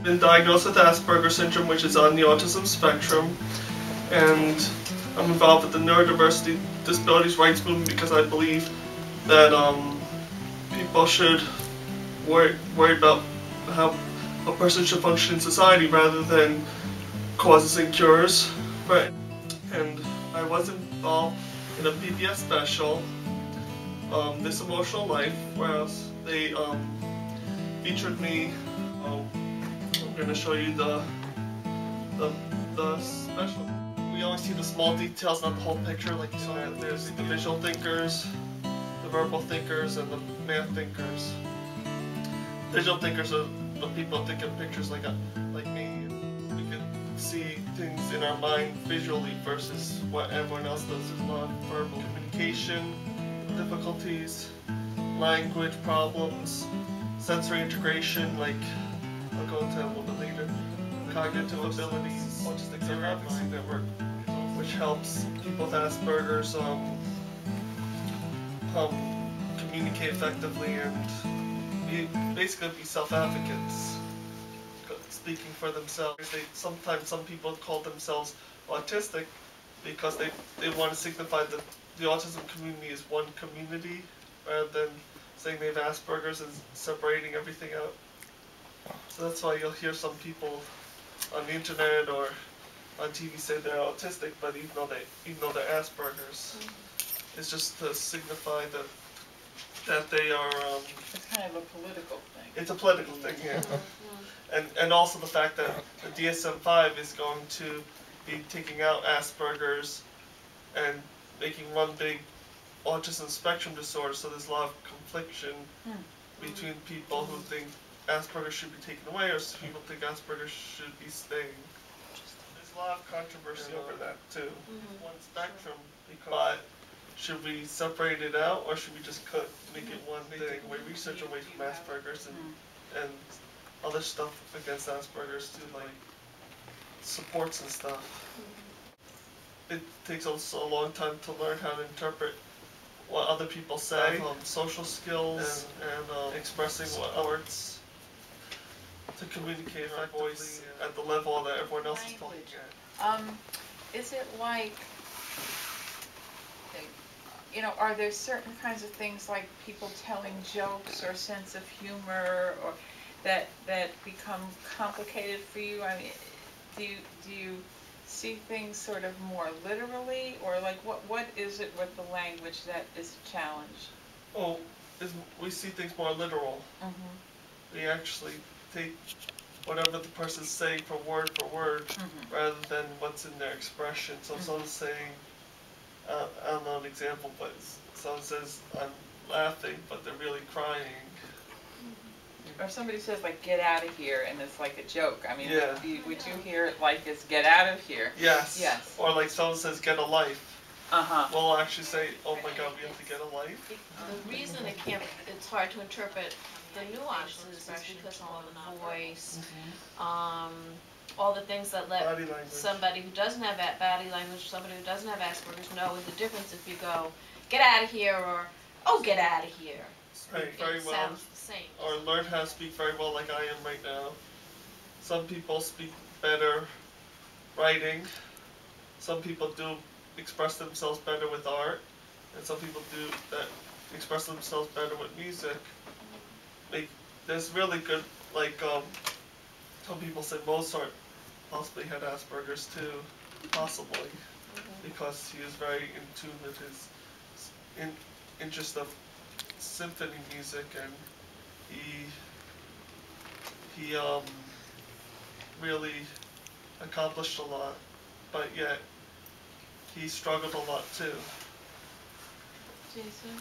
been diagnosed with Asperger's syndrome, which is on the autism spectrum, and I'm involved with the neurodiversity disabilities rights movement because I believe that people should worry about how a person should function in society rather than causes and cures. Right. And I was involved in a PBS special, This Emotional Life, where they featured me. I'm going to show you the special. We always see the small details, not the whole picture. Like you saw, there's the visual thinkers, the verbal thinkers, and the math thinkers. Visual thinkers are the people that think of pictures like me. We can see things in our mind visually versus what everyone else does is non-verbal. Communication difficulties, language problems, sensory integration, like I'll go into that a little bit later, cognitive abilities, Autism Advocacy Network, which helps people with Asperger's communicate effectively and basically be self-advocates, speaking for themselves. Sometimes some people call themselves autistic because they want to signify that the autism community is one community rather than saying they have Asperger's and separating everything out. So that's why you'll hear some people on the internet or on TV say they're autistic, but even though they're Asperger's, it's just to signify that they are. It's kind of a political thing. It's a political thing, yeah. And also the fact that the DSM-5 is going to be taking out Asperger's and making one big autism spectrum disorder, so there's a lot of confliction between people who think Asperger's should be taken away or people think Asperger's should be staying. There's a lot of controversy over that too. One spectrum, but should we separate it out or should we just make it one thing? Take away research away from Asperger's and other stuff against Asperger's too, like supports and stuff. It takes also a long time to learn how to interpret what other people say, social skills, and expressing what words to communicate our voice at the level that everyone else is talking at. Is it like, you know, are there certain kinds of things like people telling jokes or sense of humor or that become complicated for you? I mean, do you see things sort of more literally, or like what is it with the language that is a challenge? Oh, we see things more literal. We actually take whatever the person's saying for word rather than what's in their expression. So if someone's saying, I don't know an example, but someone says, I'm laughing, but they're really crying. Or somebody says like, get out of here, and it's like a joke. I mean, yeah. would you hear it like it's get out of here? Yes. Yes. Or like someone says, get a life. We'll actually say, oh my God, we have to get a life. The reason it's hard to interpret the nuances is because of the voice, all the things that let somebody who doesn't have that body language, somebody who doesn't have Asperger's know the difference if you go, get out of here, or, oh, get out of here. Speak very well, sounds the same. or learn how to speak very well like I am right now. Some people speak better writing, some people do express themselves better with art, and some people do that express themselves better with music. Like, there's really good, like, some people say Mozart possibly had Asperger's too, possibly, because he was very in tune with his interest of symphony music, and he really accomplished a lot, but yet he struggled a lot too. Jason,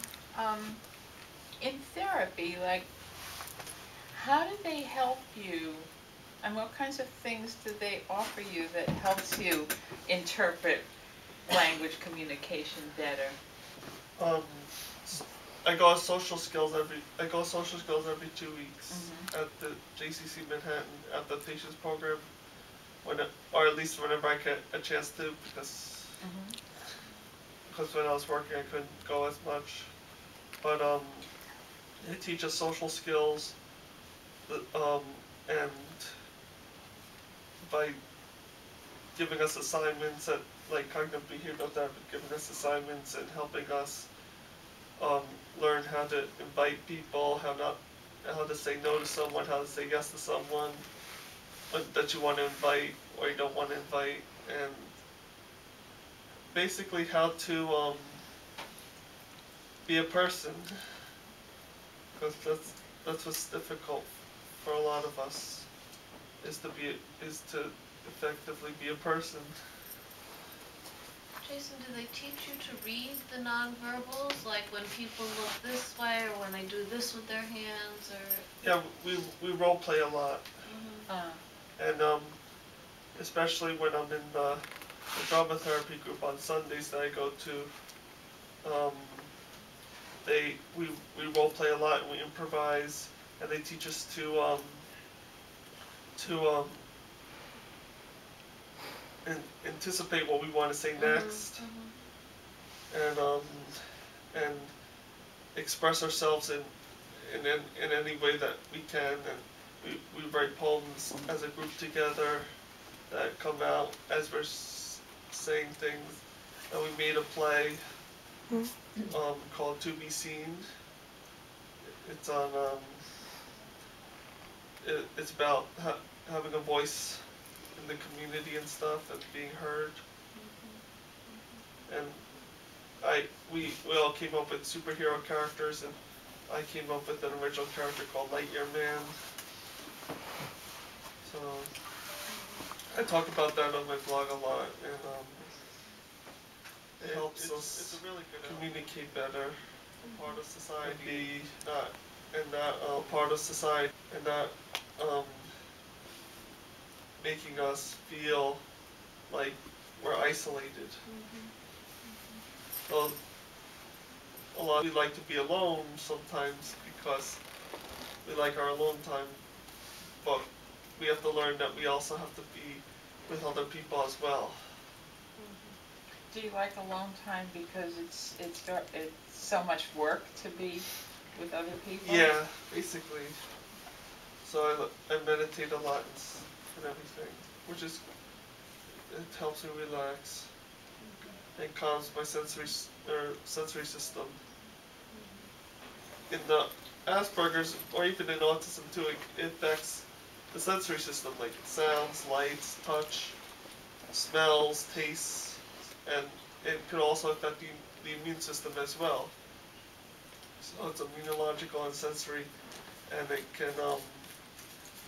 in therapy, like, how do they help you, and what kinds of things do they offer you that helps you interpret language communication better? I go social skills every 2 weeks at the JCC Manhattan at the patients program, or at least whenever I get a chance to, because when I was working I couldn't go as much. But they teach us social skills, and by giving us assignments at like cognitive behavioral therapy, giving us assignments and helping us learn how to invite people, how to say no to someone, how to say yes to someone that you want to invite or you don't want to invite, and basically how to be a person, because that's what's difficult for a lot of us, is to effectively be a person. Jason, do they teach you to read the nonverbals, like when people look this way or when they do this with their hands, or? Yeah, we role play a lot, and especially when I'm in the drama therapy group on Sundays that I go to, we role play a lot and we improvise, and they teach us to anticipate what we want to say next, and express ourselves in any way that we can, and we write poems as a group together that come out as we're saying things, and we made a play called To Be Seen. It's on it's about having a voice in the community and stuff and being heard. And we all came up with superhero characters, and I came up with an original character called Lightyear Man. So I talk about that on my blog a lot, and it helps us really communicate better, part of society, not part of society, and not making us feel like we're isolated. Well, a lot we like to be alone sometimes because we like our alone time, but we have to learn that we also have to be with other people as well. Do you like alone time because it's so much work to be with other people? Yeah, basically. So I meditate a lot and everything, which is, it helps me relax and calms my sensory system. In the Asperger's, or even in autism too, it affects the sensory system, like sounds, lights, touch, smells, tastes, and it could also affect the immune system as well. So it's immunological and sensory, and it can,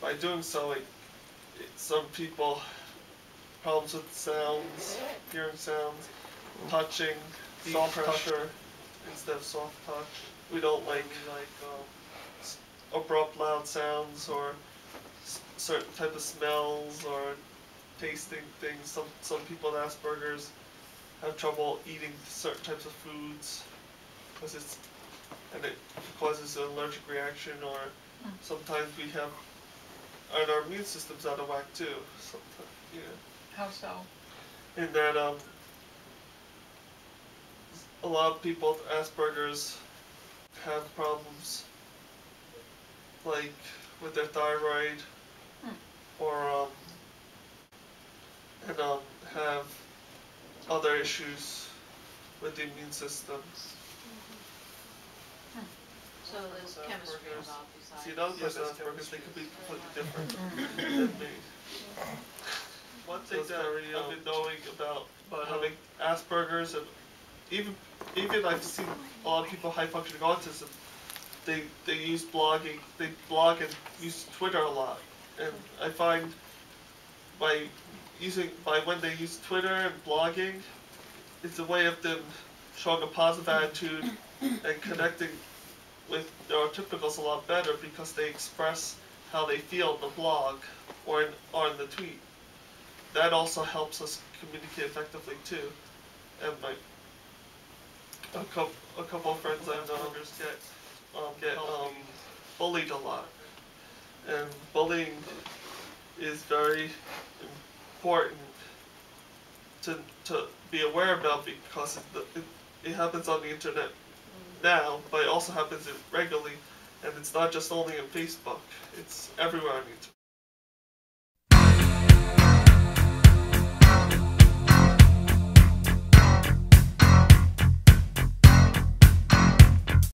by doing so, some people, problems with sounds, hearing sounds, touching, soft pressure instead of soft touch. We don't like abrupt loud sounds or certain type of smells or tasting things. Some people with Asperger's have trouble eating certain types of foods because it causes an allergic reaction, or sometimes we have, and our immune system's out of whack too. Sometimes, yeah. How so? In that a lot of people with Asperger's have problems like with their thyroid, or and have other issues with the immune system. So there's chemistry involved besides. See, another person with Asperger's, they could be completely different than me. One thing that I've been knowing about having Asperger's, and even I've seen a lot of people with high functioning autism, they use blogging, they blog and use Twitter a lot, and I find when they use Twitter and blogging, it's a way of them showing a positive attitude and connecting with neurotypicals a lot better because they express how they feel in the blog or in the tweet. That also helps us communicate effectively too. And a couple of friends I've known get bullied a lot, and bullying is very important to be aware about because it happens on the internet now, but it also happens regularly, and it's not just only on Facebook, it's everywhere on the internet.